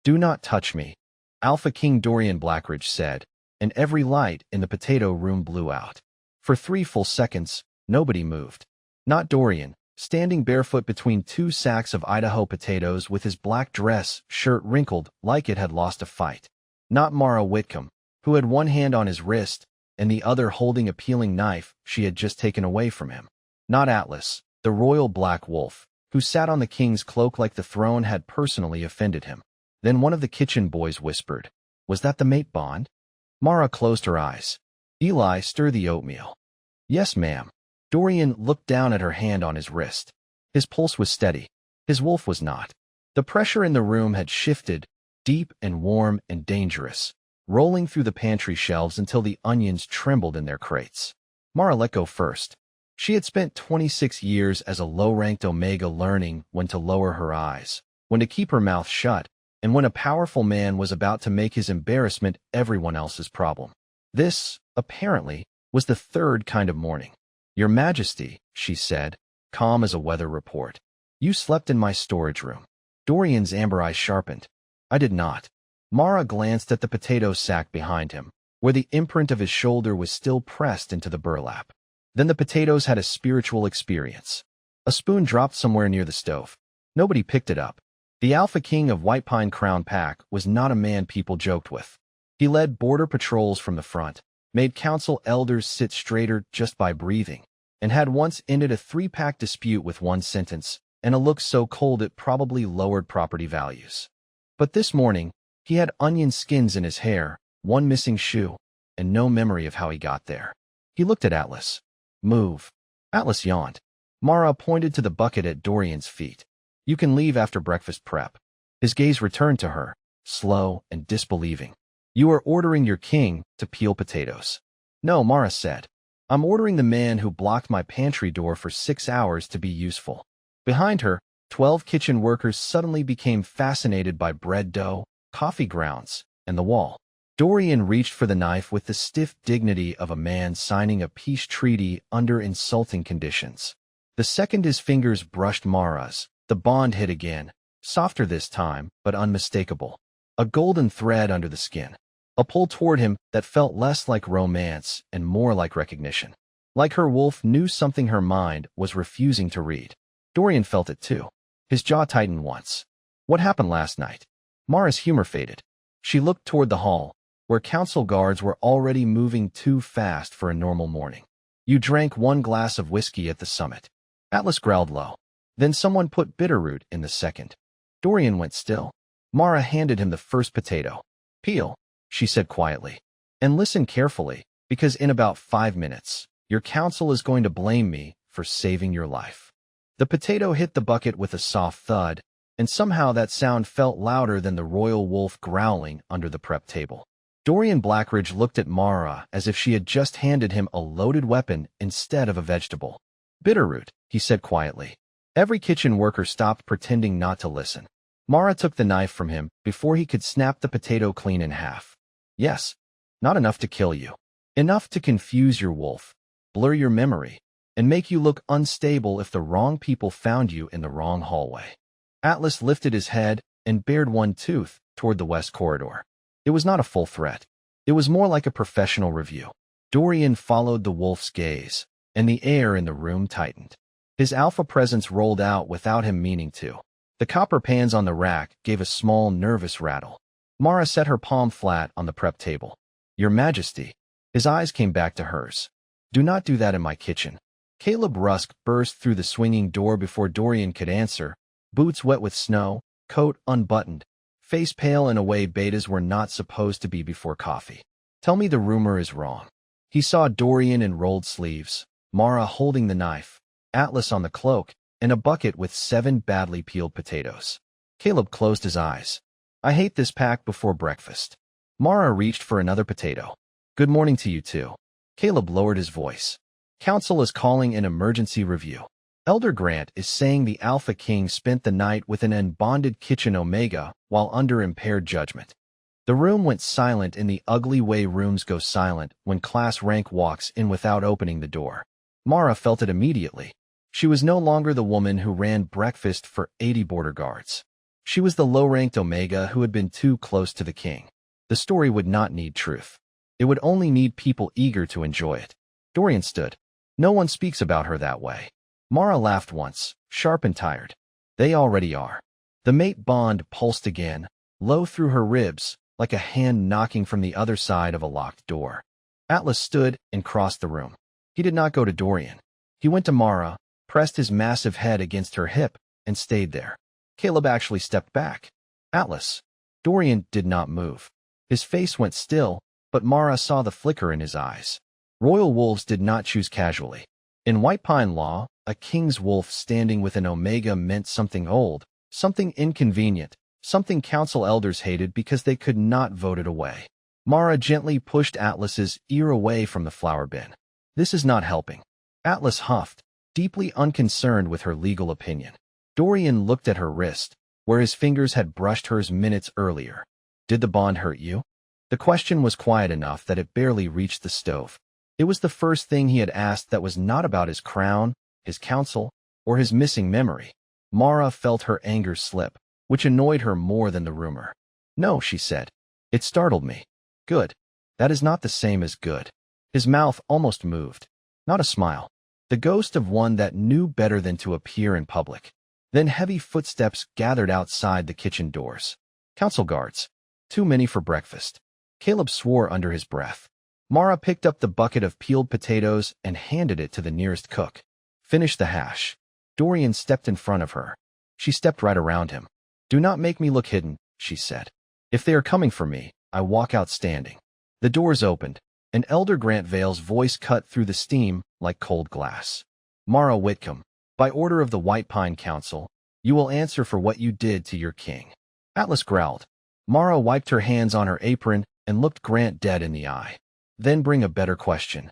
"Do not touch me," Alpha King Dorian Blackridge said, and every light in the potato room blew out. For 3 full seconds, nobody moved. Not Dorian, standing barefoot between 2 sacks of Idaho potatoes with his black dress shirt wrinkled like it had lost a fight. Not Mara Whitcomb, who had one hand on his wrist and the other holding a peeling knife she had just taken away from him. Not Atlas, the royal black wolf, who sat on the king's cloak like the throne had personally offended him. Then one of the kitchen boys whispered, "Was that the mate bond?" Mara closed her eyes. "Eli, stir the oatmeal." "Yes, ma'am." Dorian looked down at her hand on his wrist. His pulse was steady. His wolf was not. The pressure in the room had shifted, deep and warm and dangerous, rolling through the pantry shelves until the onions trembled in their crates. Mara let go first. She had spent 26 years as a low-ranked Omega learning when to lower her eyes, when to keep her mouth shut, and when a powerful man was about to make his embarrassment everyone else's problem. This, apparently, was the 3rd kind of morning. "Your Majesty," she said, calm as a weather report. "You slept in my storage room." Dorian's amber eyes sharpened. "I did not." Mara glanced at the potato sack behind him, where the imprint of his shoulder was still pressed into the burlap. Then the potatoes had a spiritual experience. A spoon dropped somewhere near the stove. Nobody picked it up. The Alpha King of White Pine Crown Pack was not a man people joked with. He led border patrols from the front, made council elders sit straighter just by breathing, and had once ended a 3-pack dispute with one sentence and a look so cold it probably lowered property values. But this morning, he had onion skins in his hair, one missing shoe, and no memory of how he got there. He looked at Atlas. "Move." Atlas yawned. Mara pointed to the bucket at Dorian's feet. "You can leave after breakfast prep." His gaze returned to her, slow and disbelieving. "You are ordering your king to peel potatoes." "No," Mara said. "I'm ordering the man who blocked my pantry door for 6 hours to be useful." Behind her, 12 kitchen workers suddenly became fascinated by bread dough, coffee grounds, and the wall. Dorian reached for the knife with the stiff dignity of a man signing a peace treaty under insulting conditions. The second his fingers brushed Mara's, the bond hit again, softer this time, but unmistakable. A golden thread under the skin. A pull toward him that felt less like romance and more like recognition. Like her wolf knew something her mind was refusing to read. Dorian felt it too. His jaw tightened once. What happened last night? Mara's humor faded. She looked toward the hall, where council guards were already moving too fast for a normal morning. "You drank 1 glass of whiskey at the summit." Atlas growled low. "Then someone put bitterroot in the second." Dorian went still. Mara handed him the first potato. "Peel," she said quietly. "And listen carefully, because in about 5 minutes, your council is going to blame me for saving your life." The potato hit the bucket with a soft thud, and somehow that sound felt louder than the royal wolf growling under the prep table. Dorian Blackridge looked at Mara as if she had just handed him a loaded weapon instead of a vegetable. "Bitterroot," he said quietly. Every kitchen worker stopped pretending not to listen. Mara took the knife from him before he could snap the potato clean in half. "Yes, not enough to kill you. Enough to confuse your wolf, blur your memory, and make you look unstable if the wrong people found you in the wrong hallway." Atlas lifted his head and bared one tooth toward the west corridor. It was not a full threat. It was more like a professional review. Dorian followed the wolf's gaze, and the air in the room tightened. His alpha presence rolled out without him meaning to. The copper pans on the rack gave a small, nervous rattle. Mara set her palm flat on the prep table. "Your Majesty." His eyes came back to hers. "Do not do that in my kitchen." Caleb Rusk burst through the swinging door before Dorian could answer, boots wet with snow, coat unbuttoned, face pale in a way betas were not supposed to be before coffee. "Tell me the rumor is wrong." He saw Dorian in rolled sleeves, Mara holding the knife, Atlas on the cloak, and a bucket with 7 badly peeled potatoes. Caleb closed his eyes. "I hate this pack before breakfast." Mara reached for another potato. "Good morning to you too." Caleb lowered his voice. "Council is calling an emergency review. Elder Grant is saying the Alpha King spent the night with an unbonded kitchen Omega while under impaired judgment." The room went silent in the ugly way rooms go silent when class rank walks in without opening the door. Mara felt it immediately. She was no longer the woman who ran breakfast for 80 border guards. She was the low-ranked Omega who had been too close to the king. The story would not need truth. It would only need people eager to enjoy it. Dorian stood. No one speaks about her that way. Mara laughed once, sharp and tired. They already are. The mate bond pulsed again, low through her ribs, like a hand knocking from the other side of a locked door. Atlas stood and crossed the room. He did not go to Dorian. He went to Mara, pressed his massive head against her hip, and stayed there. Caleb actually stepped back. Atlas. Dorian did not move. His face went still, but Mara saw the flicker in his eyes. Royal wolves did not choose casually. In White Pine law, a king's wolf standing with an Omega meant something old, something inconvenient, something council elders hated because they could not vote it away. Mara gently pushed Atlas's ear away from the flower bin. This is not helping. Atlas huffed, deeply unconcerned with her legal opinion. Dorian looked at her wrist, where his fingers had brushed hers minutes earlier. Did the bond hurt you? The question was quiet enough that it barely reached the stove. It was the first thing he had asked that was not about his crown, his counsel, or his missing memory. Mara felt her anger slip, which annoyed her more than the rumor. No, she said. It startled me. Good. That is not the same as good. His mouth almost moved. Not a smile. The ghost of one that knew better than to appear in public. Then heavy footsteps gathered outside the kitchen doors. Council guards. Too many for breakfast. Caleb swore under his breath. Mara picked up the bucket of peeled potatoes and handed it to the nearest cook. Finish the hash. Dorian stepped in front of her. She stepped right around him. Do not make me look hidden, she said. If they are coming for me, I walk out standing. The doors opened, and Elder Grant Vale's voice cut through the steam like cold glass. Mara Whitcomb, by order of the White Pine Council, you will answer for what you did to your king. Atlas growled. Mara wiped her hands on her apron and looked Grant dead in the eye. Then bring a better question.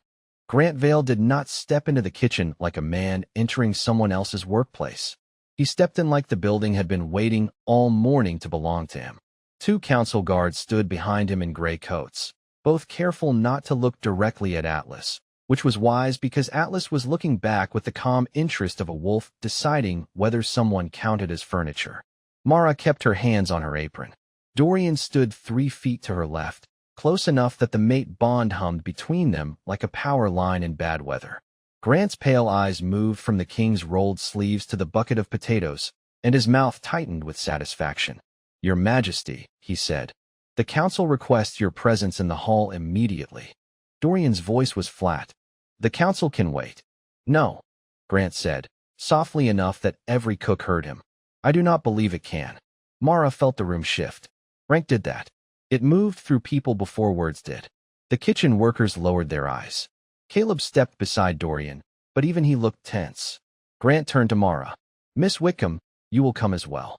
Grant Vale did not step into the kitchen like a man entering someone else's workplace. He stepped in like the building had been waiting all morning to belong to him. 2 council guards stood behind him in gray coats, both careful not to look directly at Atlas, which was wise because Atlas was looking back with the calm interest of a wolf deciding whether someone counted as furniture. Mara kept her hands on her apron. Dorian stood 3 feet to her left, close enough that the mate bond hummed between them like a power line in bad weather. Grant's pale eyes moved from the king's rolled sleeves to the bucket of potatoes, and his mouth tightened with satisfaction. Your Majesty, he said, the council requests your presence in the hall immediately. Dorian's voice was flat. The council can wait. No, Grant said, softly enough that every cook heard him. I do not believe it can. Mara felt the room shift. Rank did that. It moved through people before words did. The kitchen workers lowered their eyes. Caleb stepped beside Dorian, but even he looked tense. Grant turned to Mara. Miss Whitcomb, you will come as well.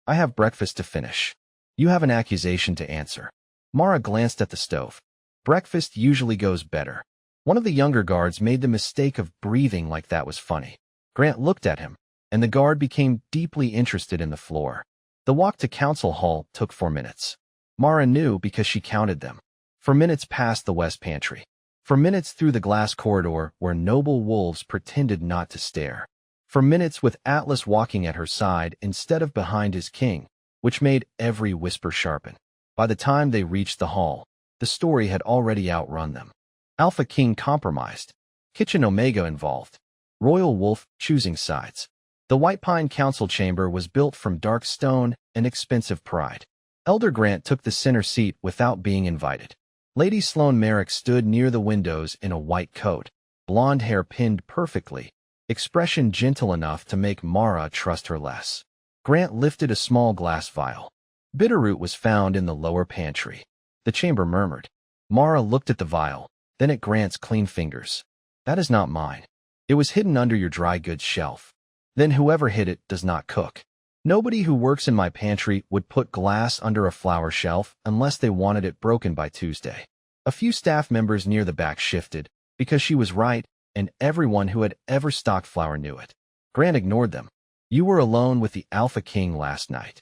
I have breakfast to finish. You have an accusation to answer. Mara glanced at the stove. Breakfast usually goes better. One of the younger guards made the mistake of breathing like that was funny. Grant looked at him, and the guard became deeply interested in the floor. The walk to council hall took 4 minutes. Mara knew because she counted them. 4 minutes past the west pantry. 4 minutes through the glass corridor where noble wolves pretended not to stare. 4 minutes with Atlas walking at her side instead of behind his king, which made every whisper sharpen. By the time they reached the hall, the story had already outrun them. Alpha King compromised. Kitchen Omega involved. Royal Wolf choosing sides. The White Pine Council chamber was built from dark stone and expensive pride. Elder Grant took the center seat without being invited. Lady Sloane Merrick stood near the windows in a white coat, blonde hair pinned perfectly, expression gentle enough to make Mara trust her less. Grant lifted a small glass vial. Bitterroot was found in the lower pantry. The chamber murmured. Mara looked at the vial, then at Grant's clean fingers. That is not mine. It was hidden under your dry goods shelf. Then whoever hid it does not cook. Nobody who works in my pantry would put glass under a flower shelf unless they wanted it broken by Tuesday. A few staff members near the back shifted, because she was right, and everyone who had ever stocked flour knew it. Grant ignored them. You were alone with the Alpha King last night.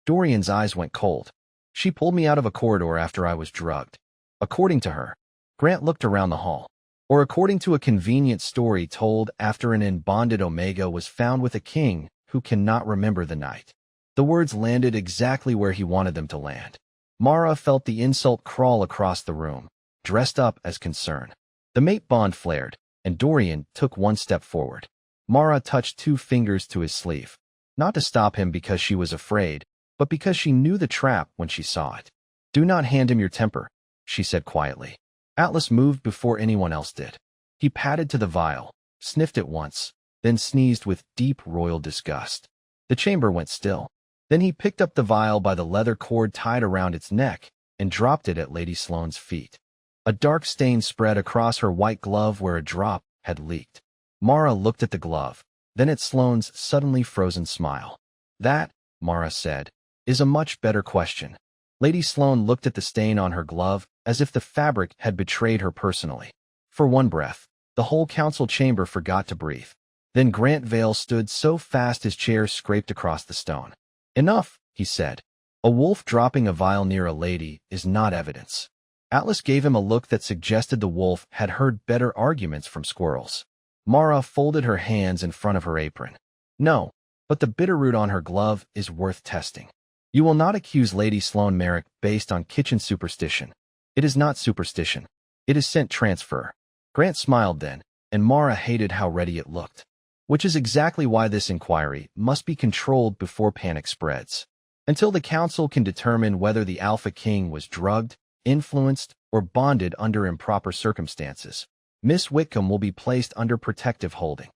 Dorian's eyes went cold. She pulled me out of a corridor after I was drugged. According to her. Grant looked around the hall. Or according to a convenient story told after an unbonded Omega was found with a king who cannot remember the night. The words landed exactly where he wanted them to land. Mara felt the insult crawl across the room, dressed up as concern. The mate bond flared, and Dorian took one step forward. Mara touched 2 fingers to his sleeve, not to stop him because she was afraid, but because she knew the trap when she saw it. "Do not hand him your temper," she said quietly. Atlas moved before anyone else did. He padded to the vial, sniffed it once, then sneezed with deep royal disgust. The chamber went still. Then he picked up the vial by the leather cord tied around its neck and dropped it at Lady Sloane's feet. A dark stain spread across her white glove where a drop had leaked. Mara looked at the glove, then at Sloane's suddenly frozen smile. "That," Mara said, "is a much better question." Lady Sloane looked at the stain on her glove as if the fabric had betrayed her personally. For one breath, the whole council chamber forgot to breathe. Then Grant Vale stood so fast his chair scraped across the stone. "Enough," he said. "A wolf dropping a vial near a lady is not evidence." Atlas gave him a look that suggested the wolf had heard better arguments from squirrels. Mara folded her hands in front of her apron. "No, but the bitterroot on her glove is worth testing. You will not accuse Lady Sloane Merrick based on kitchen superstition. It is not superstition. It is scent transfer." Grant smiled then, and Mara hated how ready it looked. Which is exactly why this inquiry must be controlled before panic spreads. Until the council can determine whether the Alpha King was drugged, influenced, or bonded under improper circumstances, Miss Whitcomb will be placed under protective holding.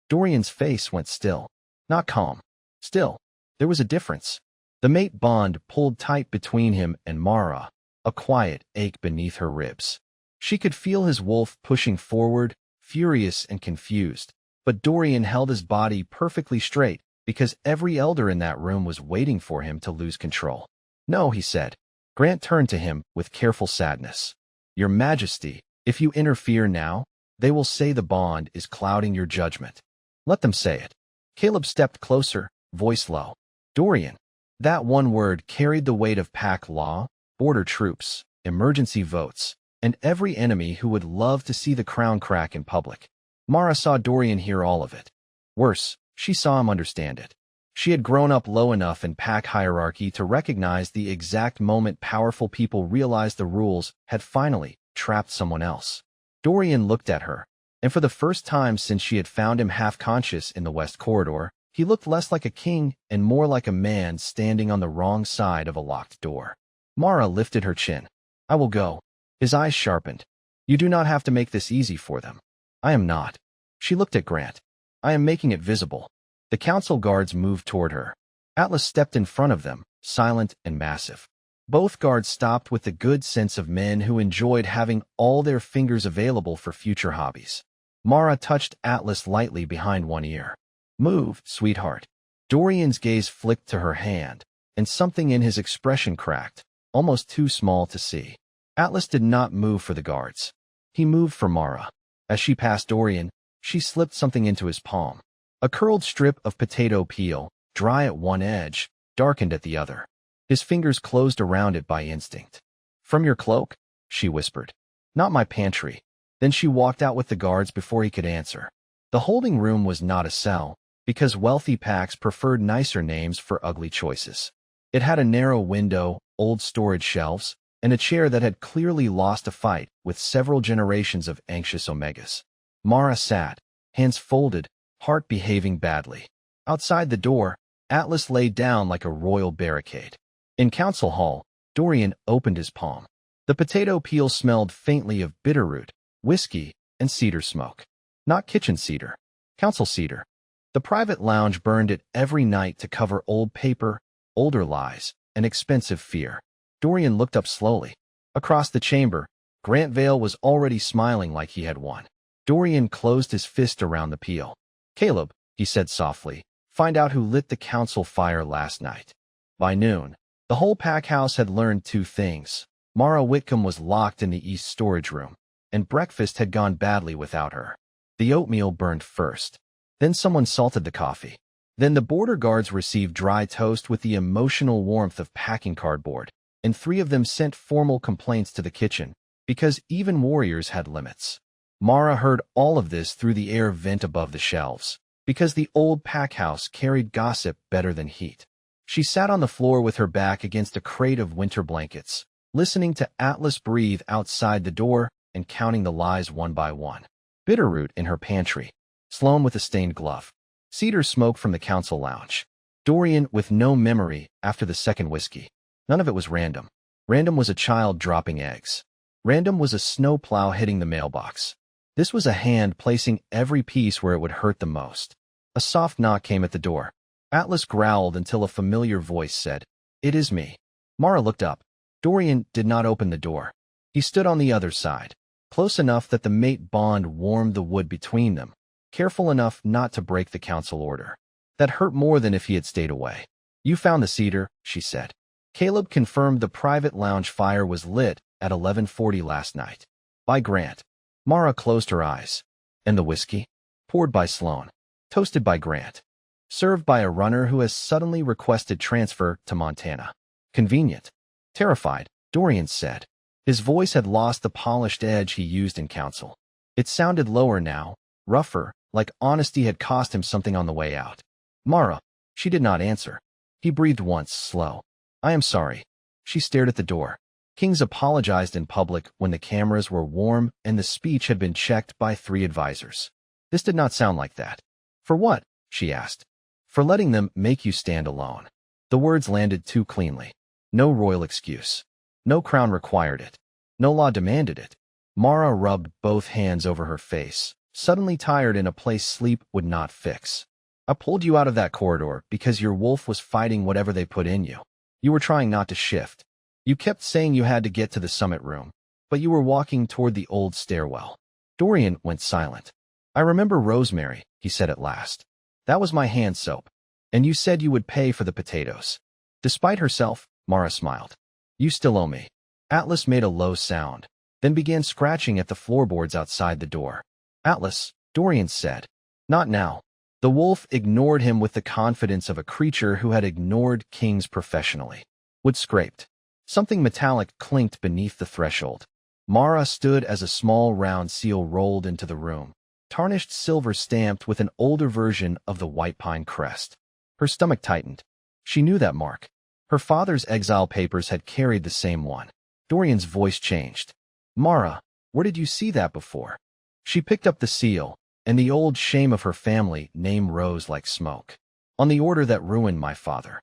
Dorian's face went still, not calm. Still, there was a difference. The mate bond pulled tight between him and Mara, a quiet ache beneath her ribs. She could feel his wolf pushing forward, furious and confused. But Dorian held his body perfectly straight because every elder in that room was waiting for him to lose control. "No," he said. Grant turned to him with careful sadness. "Your Majesty, if you interfere now, they will say the bond is clouding your judgment. Let them say it." Caleb stepped closer, voice low. "Dorian." That one word carried the weight of pack law, border troops, emergency votes, and every enemy who would love to see the crown crack in public. Mara saw Dorian hear all of it. Worse, she saw him understand it. She had grown up low enough in pack hierarchy to recognize the exact moment powerful people realized the rules had finally trapped someone else. Dorian looked at her, and for the first time since she had found him half-conscious in the West Corridor, he looked less like a king and more like a man standing on the wrong side of a locked door. Mara lifted her chin. "I will go." His eyes sharpened. "You do not have to make this easy for them." "I am not." She looked at Grant. "I am making it visible." The council guards moved toward her. Atlas stepped in front of them, silent and massive. Both guards stopped with the good sense of men who enjoyed having all their fingers available for future hobbies. Mara touched Atlas lightly behind one ear. "Move, sweetheart." Dorian's gaze flicked to her hand, and something in his expression cracked, almost too small to see. Atlas did not move for the guards. He moved for Mara. As she passed Dorian, she slipped something into his palm. A curled strip of potato peel, dry at one edge, darkened at the other. His fingers closed around it by instinct. "From your cloak?" she whispered. "Not my pantry." Then she walked out with the guards before he could answer. The holding room was not a cell, because wealthy packs preferred nicer names for ugly choices. It had a narrow window, old storage shelves, and a chair that had clearly lost a fight with several generations of anxious Omegas. Mara sat, hands folded, heart behaving badly. Outside the door, Atlas lay down like a royal barricade. In Council Hall, Dorian opened his palm. The potato peel smelled faintly of bitterroot, whiskey, and cedar smoke. Not kitchen cedar, council cedar. The private lounge burned it every night to cover old paper, older lies, and expensive fear. Dorian looked up slowly. Across the chamber, Grant Vale was already smiling like he had won. Dorian closed his fist around the peel. "Caleb," he said softly, "find out who lit the council fire last night." By noon, the whole pack house had learned 2 things. Mara Whitcomb was locked in the east storage room, and breakfast had gone badly without her. The oatmeal burned first. Then someone salted the coffee. Then the border guards received dry toast with the emotional warmth of packing cardboard, and 3 of them sent formal complaints to the kitchen, because even warriors had limits. Mara heard all of this through the air vent above the shelves, because the old pack house carried gossip better than heat. She sat on the floor with her back against a crate of winter blankets, listening to Atlas breathe outside the door and counting the lies one by one. Bitterroot in her pantry. Sloane with a stained glove. Cedar smoke from the council lounge. Dorian with no memory after the second whiskey. None of it was random. Random was a child dropping eggs. Random was a snowplow hitting the mailbox. This was a hand placing every piece where it would hurt the most. A soft knock came at the door. Atlas growled until a familiar voice said, "It is me." Mara looked up. Dorian did not open the door. He stood on the other side, close enough that the mate bond warmed the wood between them, careful enough not to break the council order. That hurt more than if he had stayed away. "You found the cedar," she said. Caleb confirmed the private lounge fire was lit at 11:40 last night. By Grant. Mara closed her eyes. And the whiskey? Poured by Sloane. Toasted by Grant. Served by a runner who has suddenly requested transfer to Montana. Convenient. Terrified, Dorian said. His voice had lost the polished edge he used in council. It sounded lower now, rougher, like honesty had cost him something on the way out. Mara. She did not answer. He breathed once, slow. "I am sorry." She stared at the door. Kings apologized in public when the cameras were warm and the speech had been checked by 3 advisors. This did not sound like that. "For what?" she asked. "For letting them make you stand alone." The words landed too cleanly. No royal excuse. No crown required it. No law demanded it. Mara rubbed both hands over her face, suddenly tired in a place sleep would not fix. "I pulled you out of that corridor because your wolf was fighting whatever they put in you. You were trying not to shift. You kept saying you had to get to the summit room, but you were walking toward the old stairwell." Dorian went silent. "I remember Rosemary," he said at last. "That was my hand soap. And you said you would pay for the potatoes." Despite herself, Mara smiled. "You still owe me." Atlas made a low sound, then began scratching at the floorboards outside the door. "Atlas," Dorian said. "Not now." The wolf ignored him with the confidence of a creature who had ignored kings professionally. Wood scraped. Something metallic clinked beneath the threshold. Mara stood as a small round seal rolled into the room, tarnished silver stamped with an older version of the white pine crest. Her stomach tightened. She knew that mark. Her father's exile papers had carried the same one. Dorian's voice changed. "Mara, where did you see that before?" She picked up the seal, and the old shame of her family name rose like smoke. "On the order that ruined my father."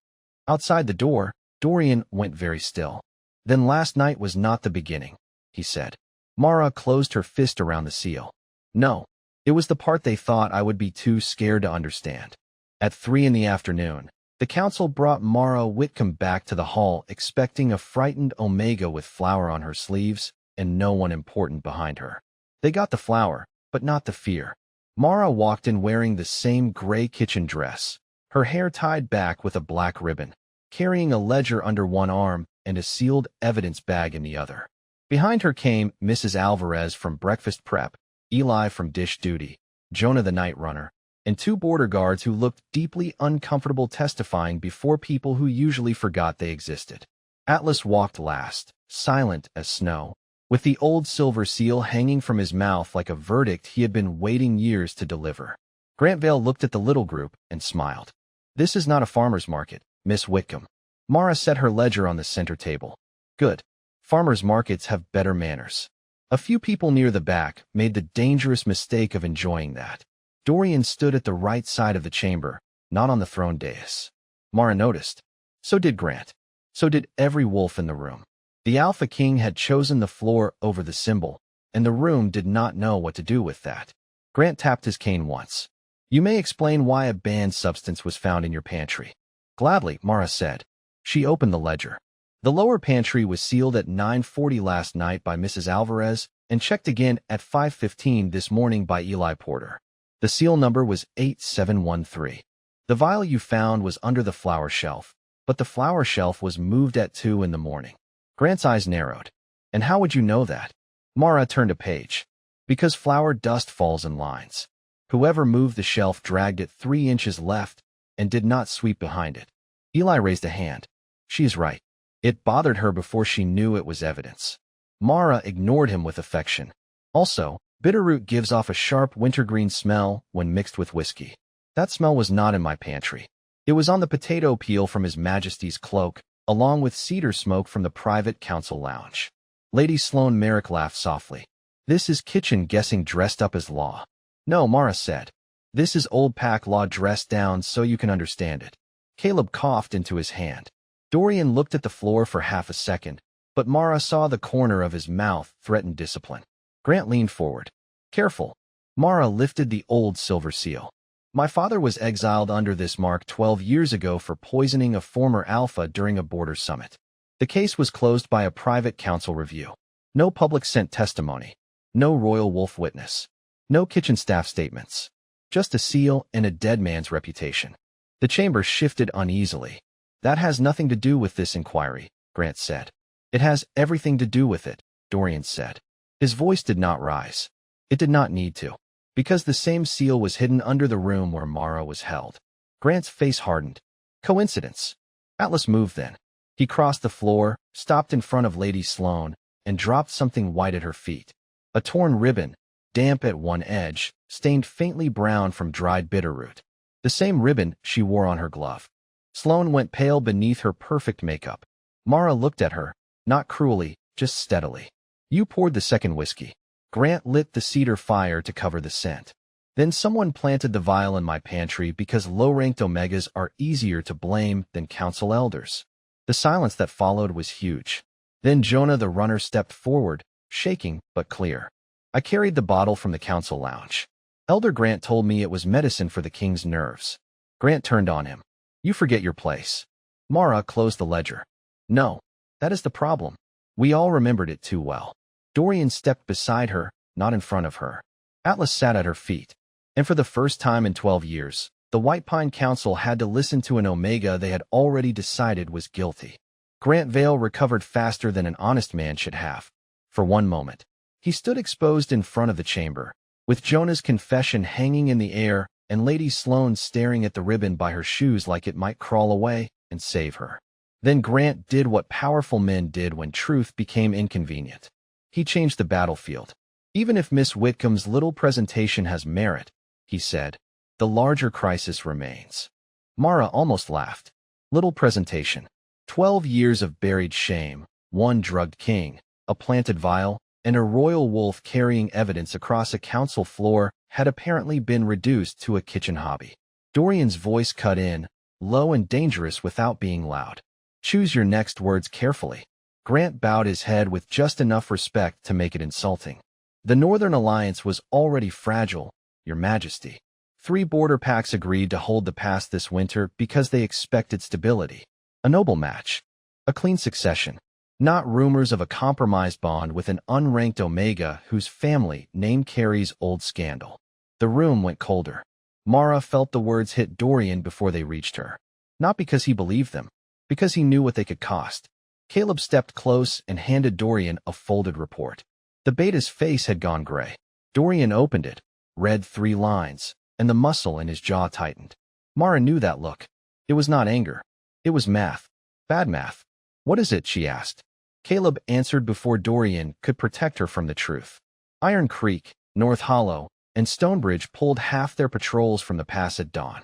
Outside the door, Dorian went very still. "Then last night was not the beginning," he said. Mara closed her fist around the seal. "No, it was the part they thought I would be too scared to understand." At 3 in the afternoon, the council brought Mara Whitcomb back to the hall expecting a frightened Omega with flour on her sleeves and no one important behind her. They got the flour, but not the fear. Mara walked in wearing the same gray kitchen dress, her hair tied back with a black ribbon, carrying a ledger under one arm and a sealed evidence bag in the other. Behind her came Mrs. Alvarez from breakfast prep, Eli from dish duty, Jonah the night runner, and 2 border guards who looked deeply uncomfortable testifying before people who usually forgot they existed. Atlas walked last, silent as snow, with the old silver seal hanging from his mouth like a verdict he had been waiting years to deliver. Grantvale looked at the little group and smiled. "This is not a farmer's market, Miss Whitcomb." Mara set her ledger on the center table. "Good. Farmers' markets have better manners." A few people near the back made the dangerous mistake of enjoying that. Dorian stood at the right side of the chamber, not on the throne dais. Mara noticed. So did Grant. So did every wolf in the room. The Alpha King had chosen the floor over the symbol, and the room did not know what to do with that. Grant tapped his cane once. "You may explain why a banned substance was found in your pantry." "Gladly," Mara said. She opened the ledger. The lower pantry was sealed at 9:40 last night by Mrs. Alvarez and checked again at 5:15 this morning by Eli Porter. The seal number was 8713. The vial you found was under the flower shelf, but the flower shelf was moved at 2 in the morning. Grant's eyes narrowed. "And how would you know that?" Mara turned a page. "Because flower dust falls in lines. Whoever moved the shelf dragged it 3 inches left and did not sweep behind it." Eli raised a hand. "She is right. It bothered her before she knew it was evidence." Mara ignored him with affection. "Also, bitterroot gives off a sharp wintergreen smell when mixed with whiskey. That smell was not in my pantry." It was on the potato peel from His Majesty's cloak, along with cedar smoke from the private council lounge. Lady Sloane Merrick laughed softly. This is kitchen guessing dressed up as law. No, Mara said. This is old pack law dressed down so you can understand it. Caleb coughed into his hand. Dorian looked at the floor for half a second, but Mara saw the corner of his mouth threaten discipline. Grant leaned forward. Careful. Mara lifted the old silver seal. My father was exiled under this mark 12 years ago for poisoning a former alpha during a border summit. The case was closed by a private council review. No public sent testimony. No royal wolf witness. No kitchen staff statements. Just a seal and a dead man's reputation. The chamber shifted uneasily. That has nothing to do with this inquiry, Grant said. It has everything to do with it, Dorian said. His voice did not rise. It did not need to, because the same seal was hidden under the room where Mara was held. Grant's face hardened. Coincidence. Atlas moved then. He crossed the floor, stopped in front of Lady Sloane, and dropped something white at her feet. A torn ribbon, damp at one edge, stained faintly brown from dried bitterroot. The same ribbon she wore on her glove. Sloane went pale beneath her perfect makeup. Mara looked at her, not cruelly, just steadily. You poured the second whiskey. Grant lit the cedar fire to cover the scent. Then someone planted the vial in my pantry because low-ranked Omegas are easier to blame than council elders. The silence that followed was huge. Then Jonah the runner stepped forward, shaking but clear. I carried the bottle from the council lounge. Elder Grant told me it was medicine for the king's nerves. Grant turned on him. You forget your place. Mara closed the ledger. No, that is the problem. We all remembered it too well. Dorian stepped beside her, not in front of her. Atlas sat at her feet. And for the first time in 12 years, the White Pine Council had to listen to an Omega they had already decided was guilty. Grant Vale recovered faster than an honest man should have. For one moment, he stood exposed in front of the chamber, with Jonah's confession hanging in the air and Lady Sloane staring at the ribbon by her shoes like it might crawl away and save her. Then Grant did what powerful men did when truth became inconvenient. He changed the battlefield. Even if Miss Whitcomb's little presentation has merit, he said, the larger crisis remains. Mara almost laughed. Little presentation. 12 years of buried shame, one drugged king, a planted vial, and a royal wolf carrying evidence across a council floor had apparently been reduced to a kitchen hobby. Dorian's voice cut in, low and dangerous without being loud. Choose your next words carefully. Grant bowed his head with just enough respect to make it insulting. The Northern Alliance was already fragile, Your Majesty. 3 border packs agreed to hold the pass this winter because they expected stability. A noble match. A clean succession. Not rumors of a compromised bond with an unranked Omega whose family name carries old scandal. The room went colder. Mara felt the words hit Dorian before they reached her. Not because he believed them, because he knew what they could cost. Caleb stepped close and handed Dorian a folded report. The beta's face had gone gray. Dorian opened it, read 3 lines, and the muscle in his jaw tightened. Mara knew that look. It was not anger. It was math. Bad math. What is it? She asked. Caleb answered before Dorian could protect her from the truth. Iron Creek, North Hollow, and Stonebridge pulled half their patrols from the pass at dawn.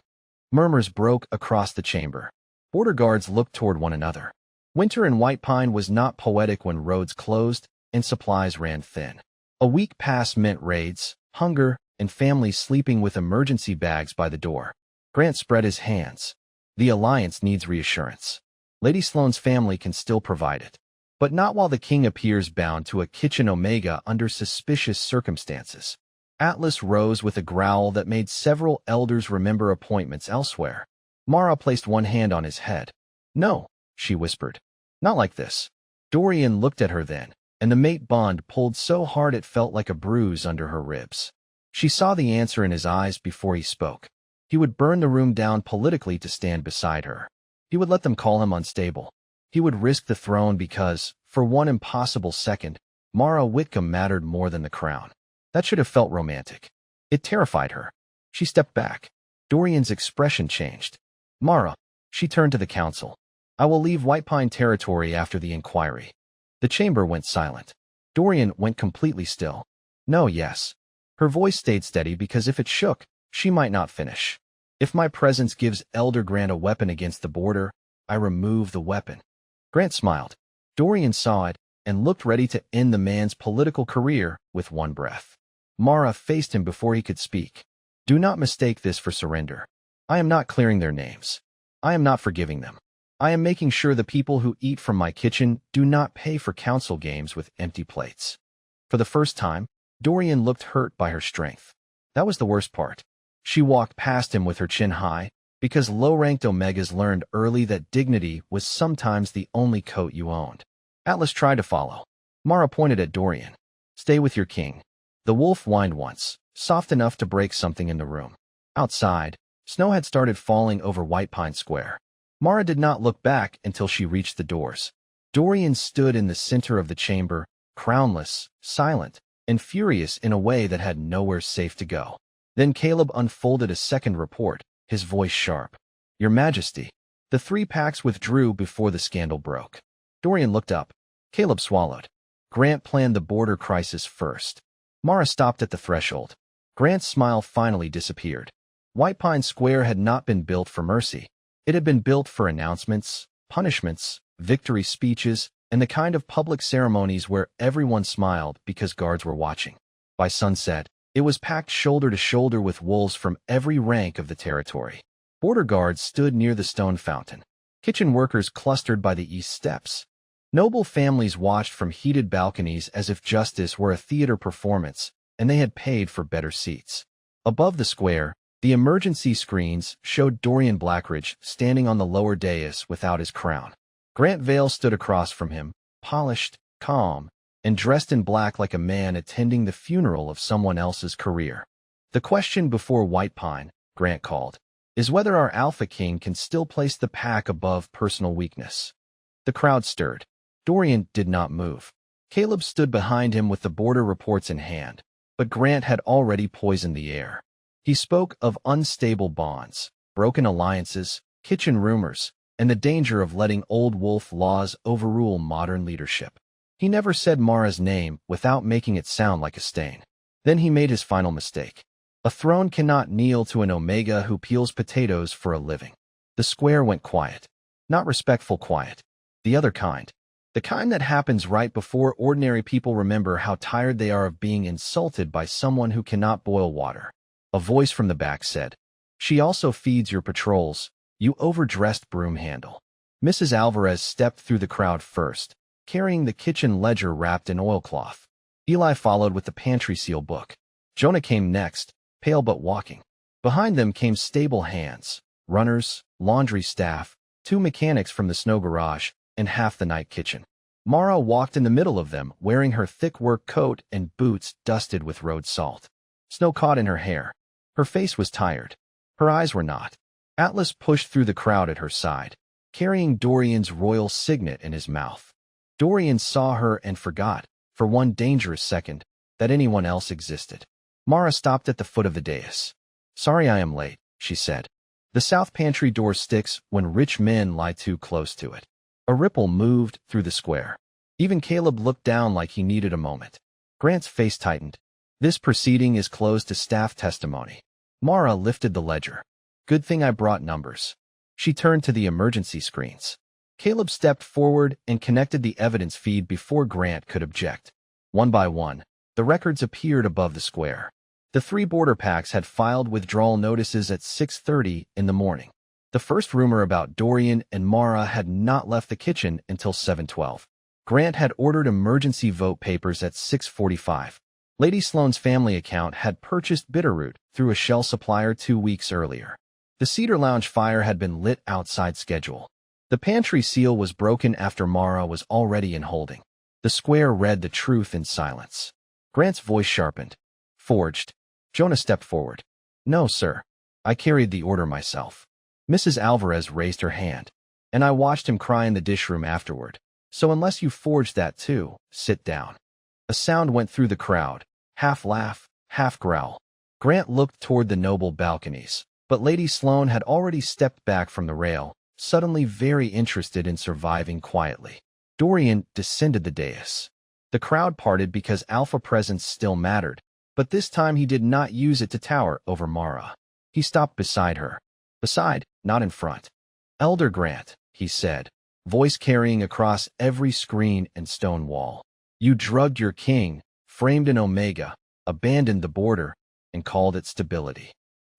Murmurs broke across the chamber. Border guards looked toward one another. Winter in White Pine was not poetic when roads closed and supplies ran thin. A week pass meant raids, hunger, and families sleeping with emergency bags by the door. Grant spread his hands. The Alliance needs reassurance. Lady Sloane's family can still provide it. But not while the king appears bound to a kitchen Omega under suspicious circumstances. Atlas rose with a growl that made several elders remember appointments elsewhere. Mara placed one hand on his head. No, she whispered. Not like this. Dorian looked at her then, and the mate bond pulled so hard it felt like a bruise under her ribs. She saw the answer in his eyes before he spoke. He would burn the room down politically to stand beside her. He would let them call him unstable. He would risk the throne because, for one impossible second, Mara Whitcomb mattered more than the crown. That should have felt romantic. It terrified her. She stepped back. Dorian's expression changed. Mara, she turned to the council. I will leave White Pine territory after the inquiry. The chamber went silent. Dorian went completely still. No, yes. Her voice stayed steady because if it shook, she might not finish. If my presence gives Elder Grant a weapon against the border, I remove the weapon. Grant smiled. Dorian saw it and looked ready to end the man's political career with one breath. Mara faced him before he could speak. Do not mistake this for surrender. I am not clearing their names. I am not forgiving them. I am making sure the people who eat from my kitchen do not pay for council games with empty plates. For the first time, Dorian looked hurt by her strength. That was the worst part. She walked past him with her chin high, because low-ranked Omegas learned early that dignity was sometimes the only coat you owned. Atlas tried to follow. Mara pointed at Dorian. Stay with your king. The wolf whined once, soft enough to break something in the room. Outside, snow had started falling over White Pine Square. Mara did not look back until she reached the doors. Dorian stood in the center of the chamber, crownless, silent, and furious in a way that had nowhere safe to go. Then Caleb unfolded a second report, his voice sharp. Your Majesty. The 3 packs withdrew before the scandal broke. Dorian looked up. Caleb swallowed. Grant planned the border crisis first. Mara stopped at the threshold. Grant's smile finally disappeared. White Pine Square had not been built for mercy. It had been built for announcements, punishments, victory speeches, and the kind of public ceremonies where everyone smiled because guards were watching. By sunset, it was packed shoulder to shoulder with wolves from every rank of the territory. Border guards stood near the stone fountain. Kitchen workers clustered by the east steps. Noble families watched from heated balconies as if justice were a theater performance, and they had paid for better seats. Above the square, the emergency screens showed Dorian Blackridge standing on the lower dais without his crown. Grant Vale stood across from him, polished, calm, and dressed in black like a man attending the funeral of someone else's career. The question before White Pine, Grant called, is whether our Alpha King can still place the pack above personal weakness. The crowd stirred. Dorian did not move. Caleb stood behind him with the border reports in hand, but Grant had already poisoned the air. He spoke of unstable bonds, broken alliances, kitchen rumors, and the danger of letting old wolf laws overrule modern leadership. He never said Mara's name without making it sound like a stain. Then he made his final mistake. A throne cannot kneel to an Omega who peels potatoes for a living. The square went quiet. Not respectful quiet. The other kind. The kind that happens right before ordinary people remember how tired they are of being insulted by someone who cannot boil water. A voice from the back said, She also feeds your patrols, you overdressed broom handle. Mrs. Alvarez stepped through the crowd first, carrying the kitchen ledger wrapped in oilcloth. Eli followed with the pantry seal book. Jonah came next, pale but walking. Behind them came stable hands, runners, laundry staff, 2 mechanics from the snow garage, and half the night kitchen. Mara walked in the middle of them, wearing her thick work coat and boots dusted with road salt. Snow caught in her hair. Her face was tired. Her eyes were not. Atlas pushed through the crowd at her side, carrying Dorian's royal signet in his mouth. Dorian saw her and forgot, for one dangerous second, that anyone else existed. Mara stopped at the foot of the dais. Sorry I am late, she said. The south pantry door sticks when rich men lie too close to it. A ripple moved through the square. Even Caleb looked down like he needed a moment. Grant's face tightened. This proceeding is closed to staff testimony. Mara lifted the ledger. Good thing I brought numbers. She turned to the emergency screens. Caleb stepped forward and connected the evidence feed before Grant could object. One by one, the records appeared above the square. The 3 border packs had filed withdrawal notices at 6:30 in the morning. The first rumor about Dorian and Mara had not left the kitchen until 7:12. Grant had ordered emergency vote papers at 6:45. Lady Sloane's family account had purchased bitterroot through a shell supplier 2 weeks earlier. The Cedar Lounge fire had been lit outside schedule. The pantry seal was broken after Mara was already in holding. The square read the truth in silence. Grant's voice sharpened. Forged. Jonah stepped forward. No, sir. I carried the order myself. Mrs. Alvarez raised her hand, and I watched him cry in the dish room afterward. So unless you forged that too, sit down. A sound went through the crowd, half laugh, half growl. Grant looked toward the noble balconies, but Lady Sloane had already stepped back from the rail, suddenly very interested in surviving quietly. Dorian descended the dais. The crowd parted because Alpha presence still mattered, but this time he did not use it to tower over Mara. He stopped beside her. Beside, not in front. Elder Grant, he said, voice carrying across every screen and stone wall. You drugged your king, framed an omega, abandoned the border, and called it stability.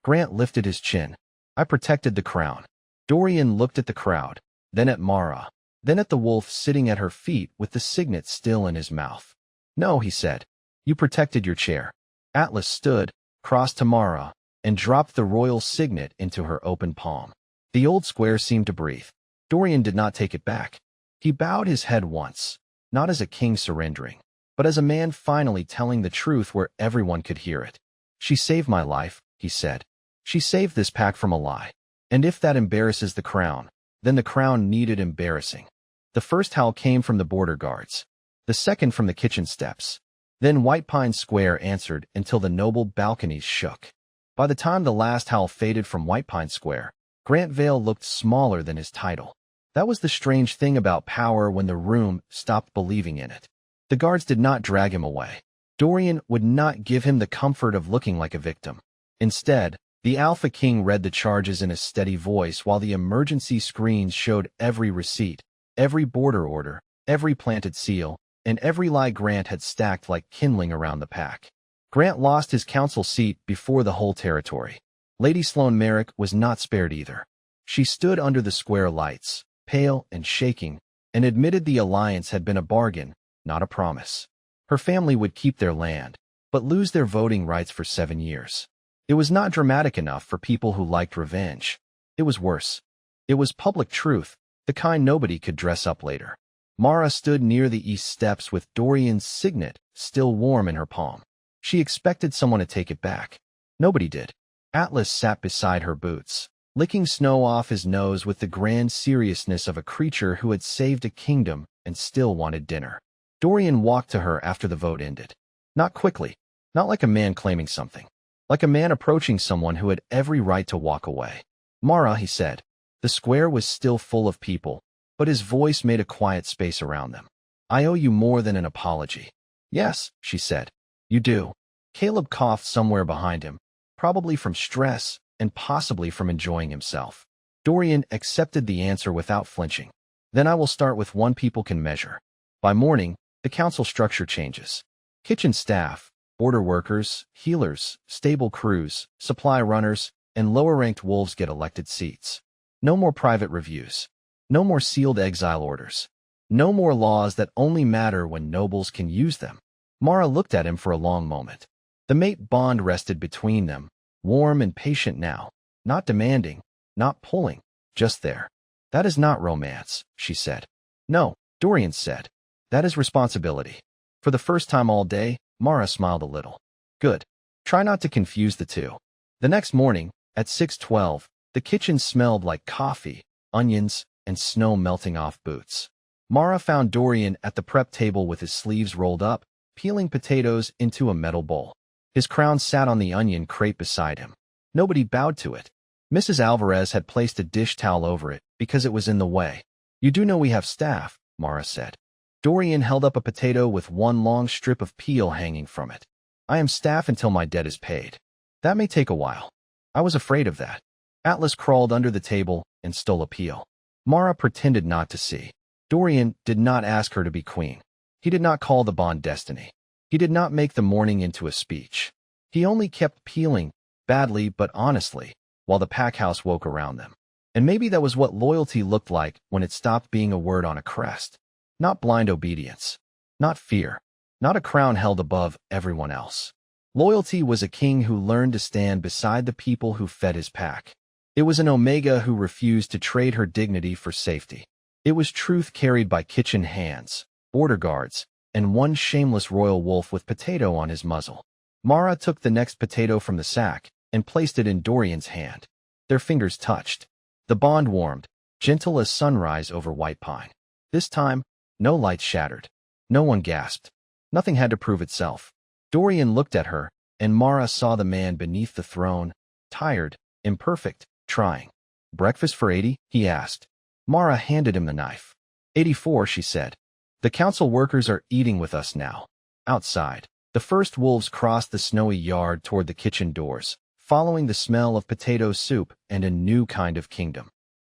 Grant lifted his chin. I protected the crown. Dorian looked at the crowd, then at Mara, then at the wolf sitting at her feet with the signet still in his mouth. No, he said. You protected your chair. Atlas stood, crossed to Mara, and dropped the royal signet into her open palm. The old square seemed to breathe. Dorian did not take it back. He bowed his head once, not as a king surrendering, but as a man finally telling the truth where everyone could hear it. She saved my life, he said. She saved this pack from a lie. And if that embarrasses the crown, then the crown needed embarrassing. The first howl came from the border guards. The second from the kitchen steps. Then White Pine Square answered until the noble balconies shook. By the time the last howl faded from White Pine Square, Grant Vale looked smaller than his title. That was the strange thing about power when the room stopped believing in it. The guards did not drag him away. Dorian would not give him the comfort of looking like a victim. Instead, the Alpha King read the charges in a steady voice while the emergency screens showed every receipt, every border order, every planted seal, and every lie Grant had stacked like kindling around the pack. Grant lost his council seat before the whole territory. Lady Sloane Merrick was not spared either. She stood under the square lights, pale and shaking, and admitted the alliance had been a bargain, not a promise. Her family would keep their land, but lose their voting rights for 7 years. It was not dramatic enough for people who liked revenge. It was worse. It was public truth, the kind nobody could dress up later. Mara stood near the east steps with Dorian's signet still warm in her palm. She expected someone to take it back. Nobody did. Atlas sat beside her boots, licking snow off his nose with the grand seriousness of a creature who had saved a kingdom and still wanted dinner. Dorian walked to her after the vote ended. Not quickly, not like a man claiming something. Like a man approaching someone who had every right to walk away. Mara, he said. The square was still full of people, but his voice made a quiet space around them. I owe you more than an apology. Yes, she said. You do. Caleb coughed somewhere behind him, probably from stress and possibly from enjoying himself. Dorian accepted the answer without flinching. Then I will start with one people can measure. By morning, the council structure changes. Kitchen staff, border workers, healers, stable crews, supply runners, and lower-ranked wolves get elected seats. No more private reviews. No more sealed exile orders. No more laws that only matter when nobles can use them. Mara looked at him for a long moment. The mate bond rested between them, warm and patient now, not demanding, not pulling, just there. That is not romance, she said. No, Dorian said. That is responsibility. For the first time all day, Mara smiled a little. Good. Try not to confuse the two. The next morning, at 6:12, the kitchen smelled like coffee, onions, and snow melting off boots. Mara found Dorian at the prep table with his sleeves rolled up, peeling potatoes into a metal bowl. His crown sat on the onion crate beside him. Nobody bowed to it. Mrs. Alvarez had placed a dish towel over it because it was in the way. You do know we have staff, Mara said. Dorian held up a potato with one long strip of peel hanging from it. I am staff until my debt is paid. That may take a while. I was afraid of that. Atlas crawled under the table and stole a peel. Mara pretended not to see. Dorian did not ask her to be queen. He did not call the bond destiny. He did not make the morning into a speech. He only kept peeling, badly but honestly, while the pack house woke around them. And maybe that was what loyalty looked like when it stopped being a word on a crest. Not blind obedience. Not fear. Not a crown held above everyone else. Loyalty was a king who learned to stand beside the people who fed his pack. It was an Omega who refused to trade her dignity for safety. It was truth carried by kitchen hands, border guards, and one shameless royal wolf with potato on his muzzle. Mara took the next potato from the sack and placed it in Dorian's hand. Their fingers touched. The bond warmed, gentle as sunrise over White Pine. This time, no lights shattered. No one gasped. Nothing had to prove itself. Dorian looked at her, and Mara saw the man beneath the throne, tired, imperfect, trying. Breakfast for 80? He asked. Mara handed him the knife. 84, she said. The council workers are eating with us now. Outside, the first wolves crossed the snowy yard toward the kitchen doors, following the smell of potato soup and a new kind of kingdom.